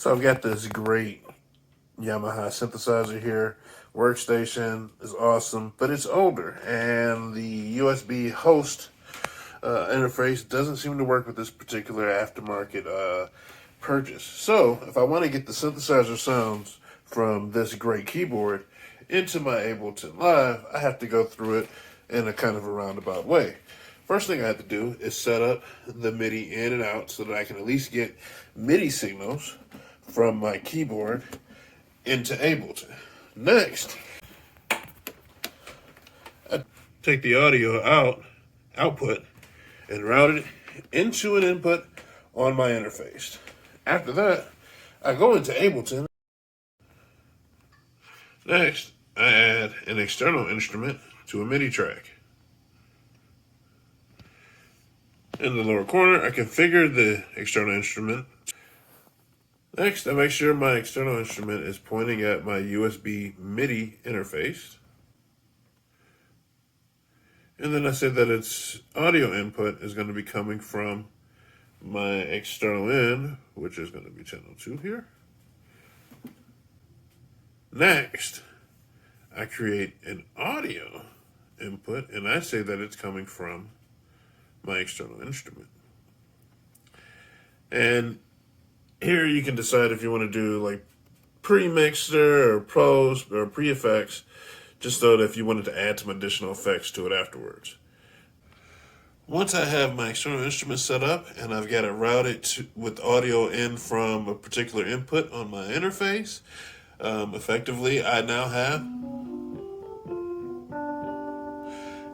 So I've got this great Yamaha synthesizer here. Workstation is awesome, but it's older, and the USB host interface doesn't seem to work with this particular aftermarket purchase. So if I want to get the synthesizer sounds from this great keyboard into my Ableton Live, I have to go through it in a kind of a roundabout way. First thing I have to do is set up the Midi in and out so that I can at least get Midi signals from my keyboard into Ableton. Next, I take the audio output, and route it into an input on my interface. After that, I go into Ableton. Next, I add an external instrument to a MIDI track. In the lower corner, I configure the external instrument. Next, I make sure my external instrument is pointing at my USB MIDI interface. And then I said that its audio input is going to be coming from my external in, which is going to be channel 2 here. Next, I create an audio input, and I say that it's coming from my external instrument. And here you can decide if you want to do like pre-mixer or post or pre-effects, just so that if you wanted to add some additional effects to it afterwards. Once I have my external instrument set up and I've got it routed with audio in from a particular input on my interface, effectively I now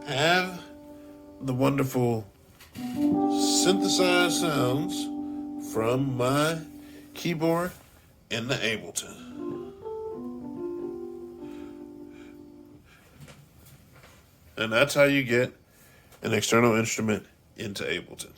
have the wonderful synthesized sounds from my keyboard in the Ableton. And that's how you get an external instrument into Ableton.